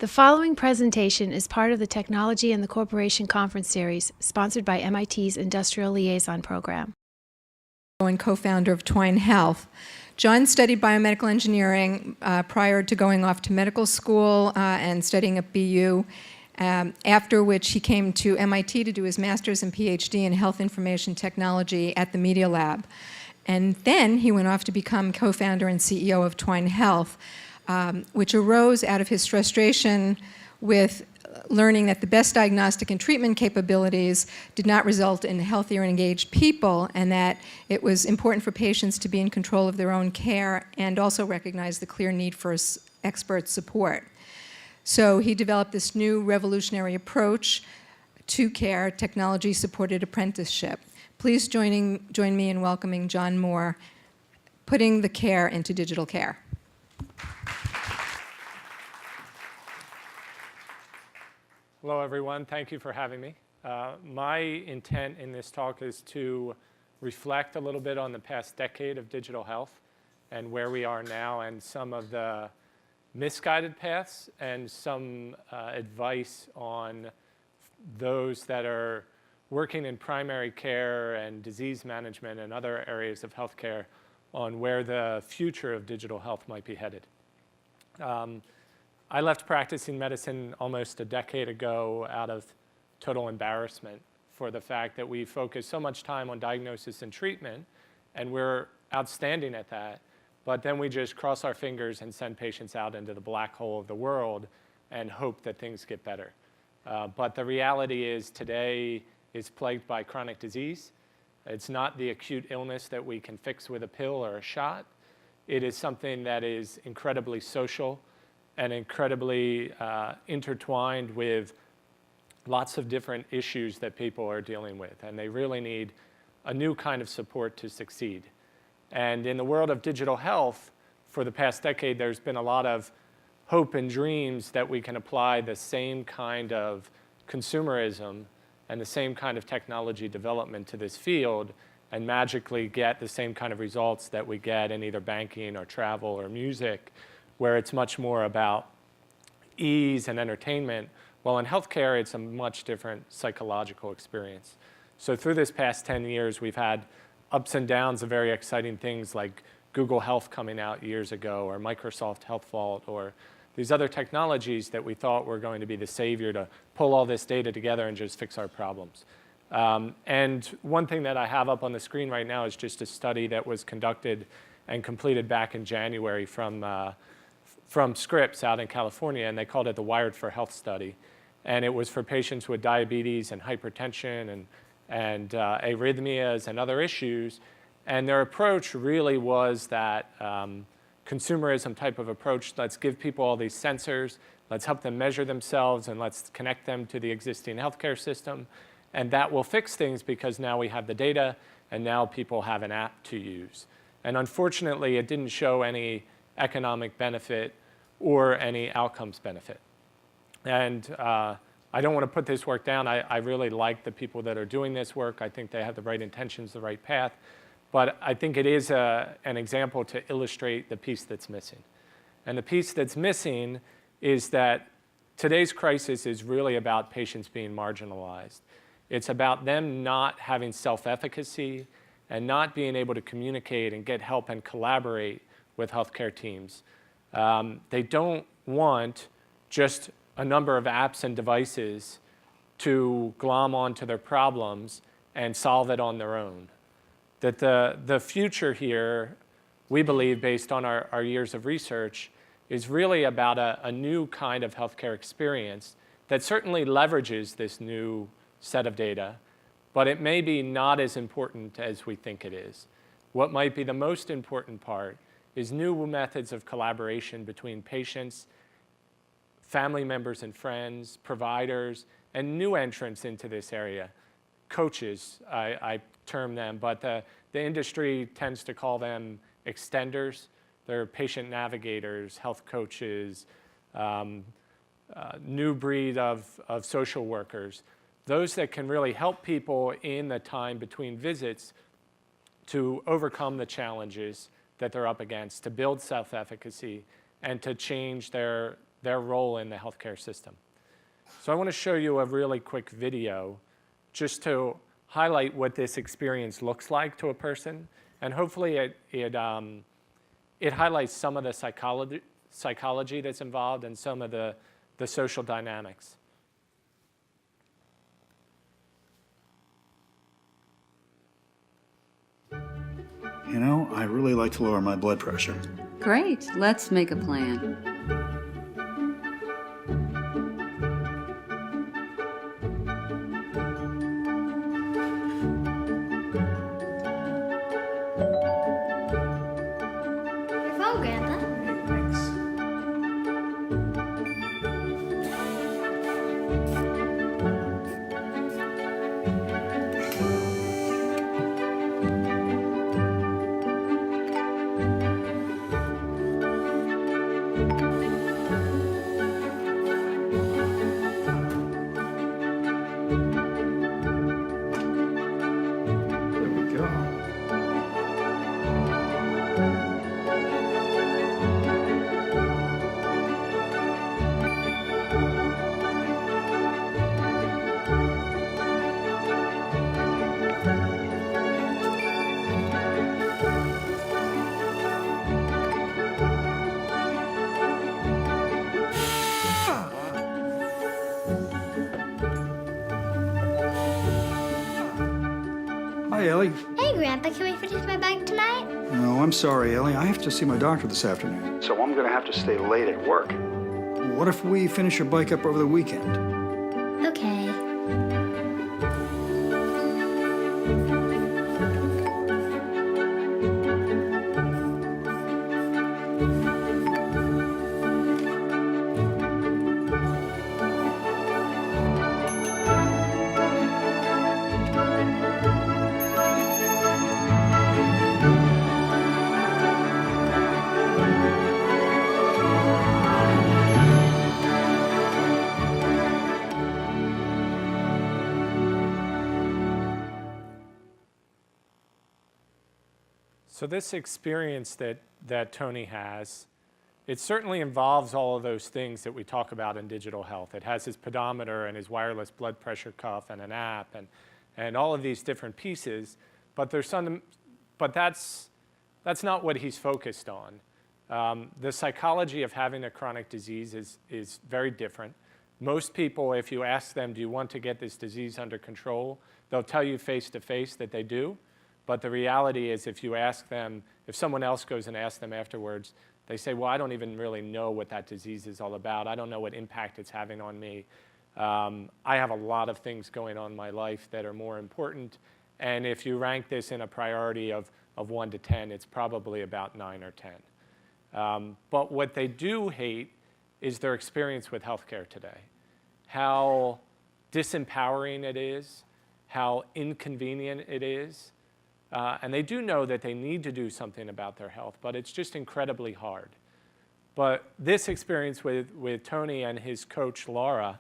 The following presentation is part of the Technology and the Corporation Conference Series, sponsored by MIT's Industrial Liaison Program. And co-founder of Twine Health. John studied biomedical engineering prior to going off to medical school and studying at BU, after which he came to MIT to do his master's and PhD in health information technology at the Media Lab. And then he went off to become co-founder and CEO of Twine Health, which arose out of his frustration with learning that the best diagnostic and treatment capabilities did not result in healthier and engaged people, and that it was important for patients to be in control of their own care and also recognize the clear need for expert support. So he developed this new revolutionary approach to care, technology-supported apprenticeship. Please join me in welcoming John Moore, putting the care into digital care. Hello, everyone. Thank you for having me. My intent in this talk is to reflect a little bit on the past decade of digital health and where we are now and some of the misguided paths and some advice on those that are working in primary care and disease management and other areas of healthcare on where the future of digital health might be headed. I left practicing medicine almost a decade ago out of total embarrassment for the fact that we focus so much time on diagnosis and treatment, and we're outstanding at that, but then we just cross our fingers and send patients out into the black hole of the world and hope that things get better. But the reality is today is plagued by chronic disease. It's not the acute illness that we can fix with a pill or a shot. It is something that is incredibly social and incredibly intertwined with lots of different issues that people are dealing with. And they really need a new kind of support to succeed. And in the world of digital health, for the past decade, there's been a lot of hope and dreams that we can apply the same kind of consumerism and the same kind of technology development to this field and magically get the same kind of results that we get in either banking or travel or music, where it's much more about ease and entertainment. Well, in healthcare, it's a much different psychological experience. So through this past 10 years, we've had ups and downs of very exciting things like Google Health coming out years ago, or Microsoft Health Vault, or these other technologies that we thought were going to be the savior to pull all this data together and just fix our problems. And one thing that I have up on the screen right now is just a study that was conducted and completed back in January from Scripps out in California, and they called it the Wired for Health study. And it was for patients with diabetes and hypertension and arrhythmias and other issues. And their approach really was that consumerism type of approach. Let's give people all these sensors, let's help them measure themselves, and let's connect them to the existing healthcare system. And that will fix things because now we have the data, and now people have an app to use. And unfortunately, it didn't show any economic benefit or any outcomes benefit. And I don't want to put this work down. I really like the people that are doing this work. I think they have the right intentions, the right path. But I think it is an example to illustrate the piece that's missing. And the piece that's missing is that today's crisis is really about patients being marginalized. It's about them not having self-efficacy and not being able to communicate and get help and collaborate with healthcare teams. They don't want just a number of apps and devices to glom onto their problems and solve it on their own. That the future here, we believe, based on our years of research, is really about a new kind of healthcare experience that certainly leverages this new set of data, but it may be not as important as we think it is. What might be the most important part is new methods of collaboration between patients, family members and friends, providers, and new entrants into this area. Coaches, I term them, but the industry tends to call them extenders. They're patient navigators, health coaches, new breed of social workers. Those that can really help people in the time between visits to overcome the challenges that they're up against, to build self-efficacy, and to change their their role in the healthcare system. So I want to show you a really quick video just to highlight what this experience looks like to a person, and hopefully it highlights some of the psychology that's involved and some of the social dynamics. You know, I really like to lower my blood pressure. Great, let's make a plan. Your phone, Grandpa. Thanks. There we go. Hi, Ellie. Hey, Grandpa, can we finish my bike tonight? No, I'm sorry, Ellie. I have to see my doctor this afternoon. So I'm going to have to stay late at work. What if we finish your bike up over the weekend? Okay. So this experience that Tony has, it certainly involves all of those things that we talk about in digital health. It has his pedometer and his wireless blood pressure cuff and an app and all of these different pieces, but that's not what he's focused on. The psychology of having a chronic disease is very different. Most people, if you ask them, do you want to get this disease under control, they'll tell you face to face that they do. But the reality is if you ask them, if someone else goes and asks them afterwards, they say, well, I don't even really know what that disease is all about. I don't know what impact it's having on me. I have a lot of things going on in my life that are more important. And if you rank this in a priority of 1 to 10, it's probably about 9 or 10. But what they do hate is their experience with healthcare today. How disempowering it is, how inconvenient it is. And they do know that they need to do something about their health, but it's just incredibly hard. But this experience with Tony and his coach, Laura,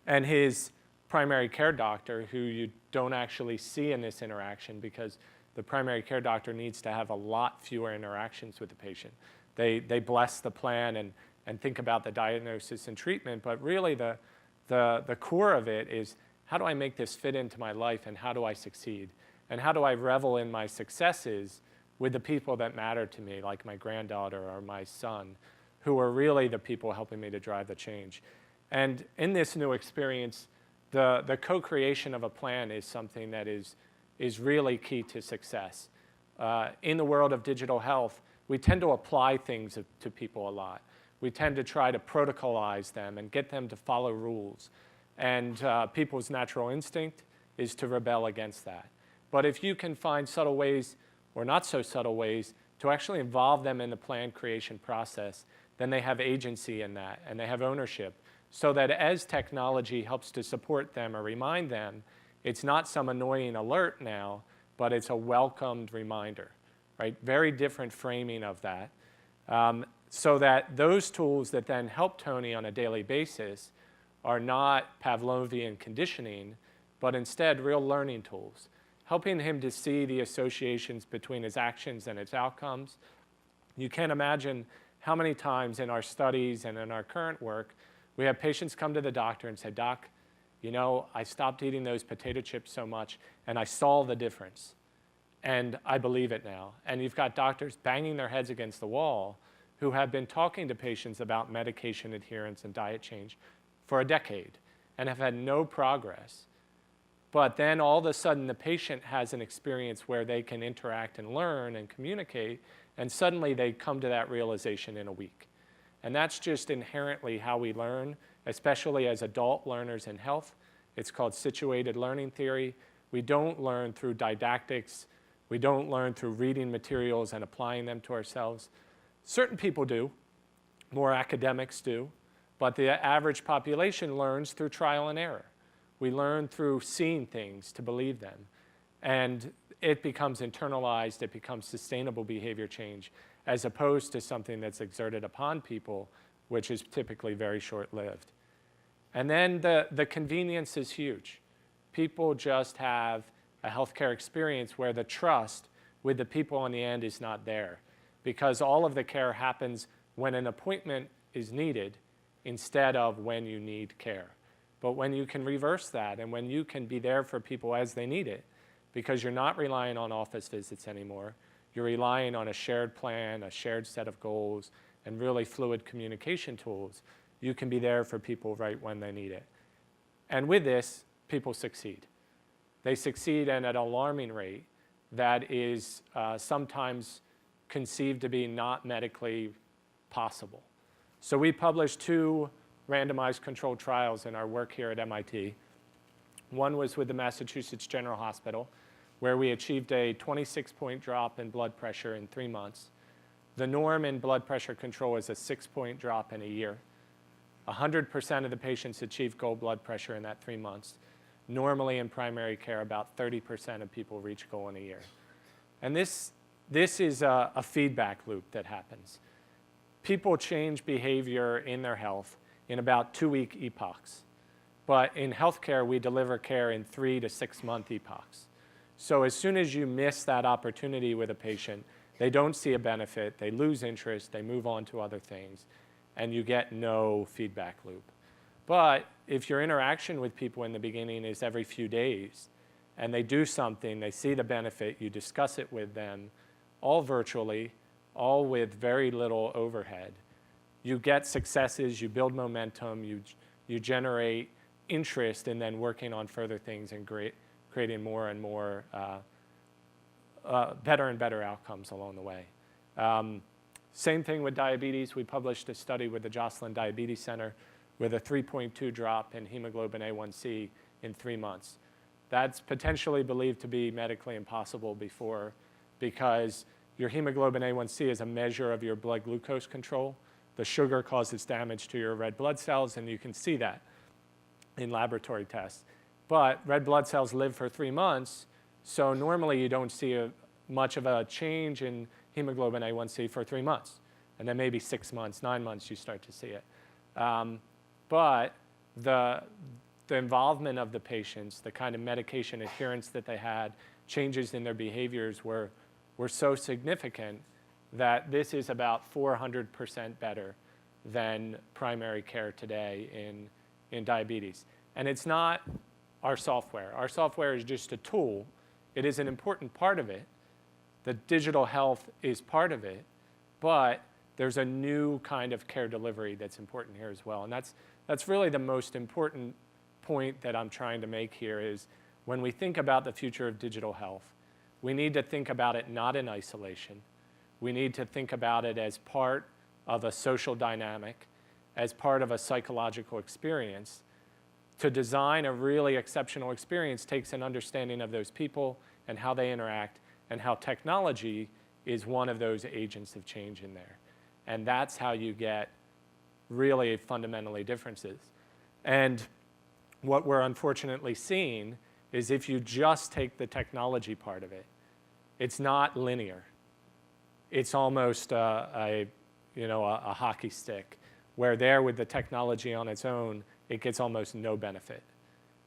and his primary care doctor, who you don't actually see in this interaction because the primary care doctor needs to have a lot fewer interactions with the patient. They bless the plan and think about the diagnosis and treatment, but really the core of it is, how do I make this fit into my life and how do I succeed? And how do I revel in my successes with the people that matter to me, like my granddaughter or my son, who are really the people helping me to drive the change? And in this new experience, the co-creation of a plan is something that is really key to success. In the world of digital health, we tend to apply things to people a lot. We tend to try to protocolize them and get them to follow rules. And people's natural instinct is to rebel against that. But if you can find subtle ways, or not so subtle ways, to actually involve them in the plan creation process, then they have agency in that, and they have ownership, so that as technology helps to support them or remind them, it's not some annoying alert now, but it's a welcomed reminder, right? Very different framing of that. So that those tools that then help Tony on a daily basis are not Pavlovian conditioning, but instead real learning tools, helping him to see the associations between his actions and its outcomes. You can't imagine how many times in our studies and in our current work, we have patients come to the doctor and say, "Doc, you know, I stopped eating those potato chips so much, and I saw the difference, and I believe it now." And you've got doctors banging their heads against the wall who have been talking to patients about medication adherence and diet change for a decade and have had no progress. But then all of a sudden, the patient has an experience where they can interact and learn and communicate, and suddenly they come to that realization in a week. And that's just inherently how we learn, especially as adult learners in health. It's called situated learning theory. We don't learn through didactics. We don't learn through reading materials and applying them to ourselves. Certain people do, more academics do, but the average population learns through trial and error. We learn through seeing things to believe them. And it becomes internalized, it becomes sustainable behavior change, as opposed to something that's exerted upon people, which is typically very short-lived. And then the convenience is huge. People just have a healthcare experience where the trust with the people on the end is not there, because all of the care happens when an appointment is needed instead of when you need care. But when you can reverse that, and when you can be there for people as they need it, because you're not relying on office visits anymore, you're relying on a shared plan, a shared set of goals, and really fluid communication tools, you can be there for people right when they need it. And with this, people succeed. They succeed at an alarming rate that is sometimes conceived to be not medically possible. So we published 2 randomized controlled trials in our work here at MIT. One was with the Massachusetts General Hospital, where we achieved a 26-point drop in blood pressure in 3 months. The norm in blood pressure control is a 6-point drop in a year. 100% of the patients achieved goal blood pressure in that 3 months. Normally in primary care, about 30% of people reach goal in a year. And this is a feedback loop that happens. People change behavior in their health in about 2-week epochs. But in healthcare, we deliver care in 3 to 6 month epochs. So as soon as you miss that opportunity with a patient, they don't see a benefit, they lose interest, they move on to other things, and you get no feedback loop. But if your interaction with people in the beginning is every few days, and they do something, they see the benefit, you discuss it with them, all virtually, all with very little overhead, you get successes, you build momentum, you generate interest in then working on further things and creating more and more better and better outcomes along the way. Same thing with diabetes. We published a study with the Joslin Diabetes Center with a 3.2 drop in hemoglobin A1C in 3 months. That's potentially believed to be medically impossible before, because your hemoglobin A1C is a measure of your blood glucose control. The sugar causes damage to your red blood cells, and you can see that in laboratory tests. But red blood cells live for 3 months, so normally you don't see much of a change in hemoglobin A1C for 3 months. And then maybe 6 months, 9 months, you start to see it. But the involvement of the patients, the kind of medication adherence that they had, changes in their behaviors were so significant that this is about 400% better than primary care today in diabetes. And it's not our software. Our software is just a tool. It is an important part of it. The digital health is part of it, but there's a new kind of care delivery that's important here as well. And that's really the most important point that I'm trying to make here is when we think about the future of digital health, we need to think about it not in isolation. We need to think about it as part of a social dynamic, as part of a psychological experience. To design a really exceptional experience takes an understanding of those people and how they interact, and how technology is one of those agents of change in there. And that's how you get really fundamentally differences. And what we're unfortunately seeing is if you just take the technology part of it, it's not linear. It's almost a hockey stick, where there with the technology on its own, it gets almost no benefit.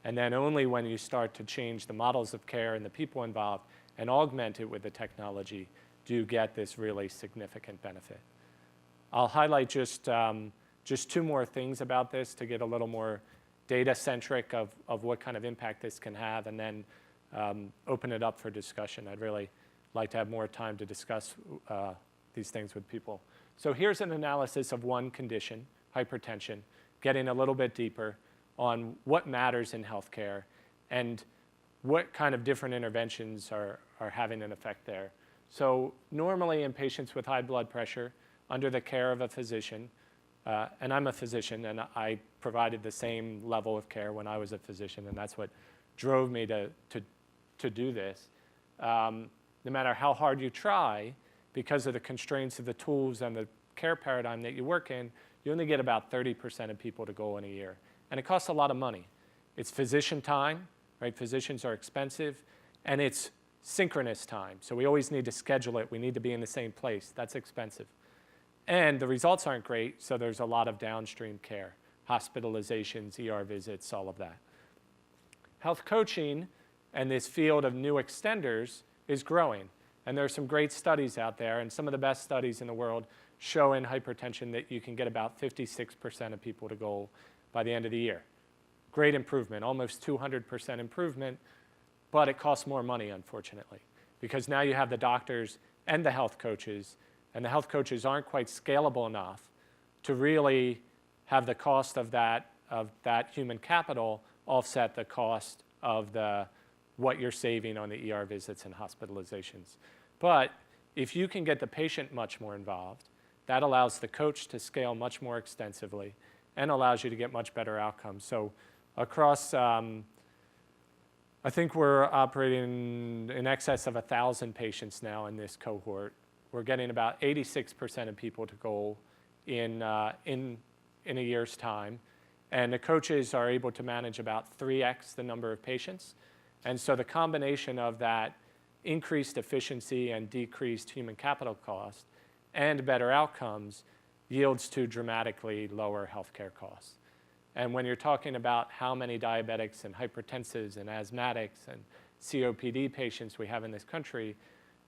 And then only when you start to change the models of care and the people involved and augment it with the technology do you get this really significant benefit. I'll highlight just two more things about this to get a little more data-centric of what kind of impact this can have, and then open it up for discussion. I'd really like to have more time to discuss these things with people. So here's an analysis of one condition, hypertension, getting a little bit deeper on what matters in healthcare and what kind of different interventions are having an effect there. So normally in patients with high blood pressure, under the care of a physician, and I'm a physician, and I provided the same level of care when I was a physician, and that's what drove me to do this. No matter how hard you try, because of the constraints of the tools and the care paradigm that you work in, you only get about 30% of people to goal in a year. And it costs a lot of money. It's physician time, right? Physicians are expensive, and it's synchronous time. So we always need to schedule it. We need to be in the same place. That's expensive. And the results aren't great, so there's a lot of downstream care, hospitalizations, ER visits, all of that. Health coaching and this field of new extenders is growing. And there are some great studies out there, and some of the best studies in the world show in hypertension that you can get about 56% of people to goal by the end of the year. Great improvement, almost 200% improvement, but it costs more money, unfortunately, because now you have the doctors and the health coaches, and the health coaches aren't quite scalable enough to really have the cost of that human capital offset the cost of what you're saving on the ER visits and hospitalizations. But if you can get the patient much more involved, that allows the coach to scale much more extensively and allows you to get much better outcomes. So across, I think we're operating in excess of 1,000 patients now in this cohort. We're getting about 86% of people to goal in a year's time. And the coaches are able to manage about 3x the number of patients. And so the combination of that increased efficiency and decreased human capital cost and better outcomes yields to dramatically lower healthcare costs. And when you're talking about how many diabetics and hypertensives and asthmatics and COPD patients we have in this country,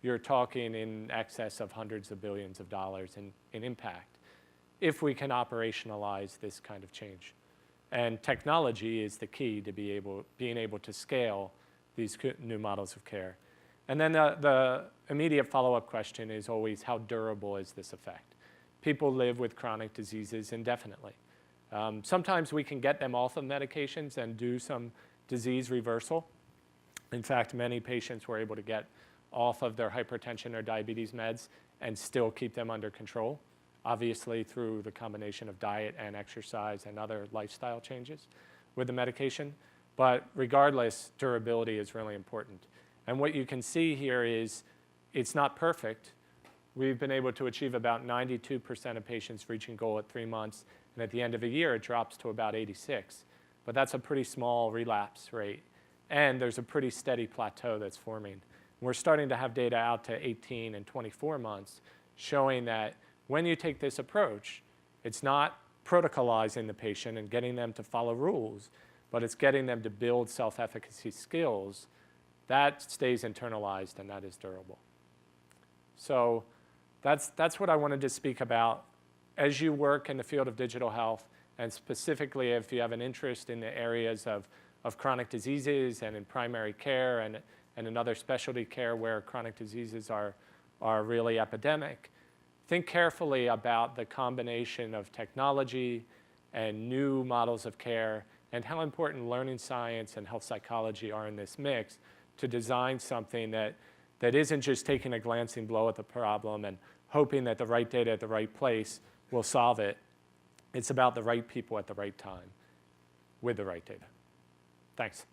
you're talking in excess of hundreds of billions of dollars in impact if we can operationalize this kind of change. And technology is the key to being able to scale these new models of care. And then the immediate follow-up question is always, how durable is this effect? People live with chronic diseases indefinitely. Sometimes we can get them off of medications and do some disease reversal. In fact, many patients were able to get off of their hypertension or diabetes meds and still keep them under control, obviously through the combination of diet and exercise and other lifestyle changes with the medication. But regardless, durability is really important. And what you can see here is it's not perfect. We've been able to achieve about 92% of patients reaching goal at 3 months, and at the end of a year, it drops to about 86. But that's a pretty small relapse rate. And there's a pretty steady plateau that's forming. We're starting to have data out to 18 and 24 months showing that when you take this approach, it's not protocolizing the patient and getting them to follow rules, but it's getting them to build self-efficacy skills. That stays internalized, and that is durable. So that's what I wanted to speak about. As you work in the field of digital health, and specifically if you have an interest in the areas of chronic diseases and in primary care and in other specialty care where chronic diseases are really epidemic, think carefully about the combination of technology and new models of care and how important learning science and health psychology are in this mix to design something that isn't just taking a glancing blow at the problem and hoping that the right data at the right place will solve it. It's about the right people at the right time with the right data. Thanks.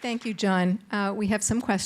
Thank you, John. We have some questions.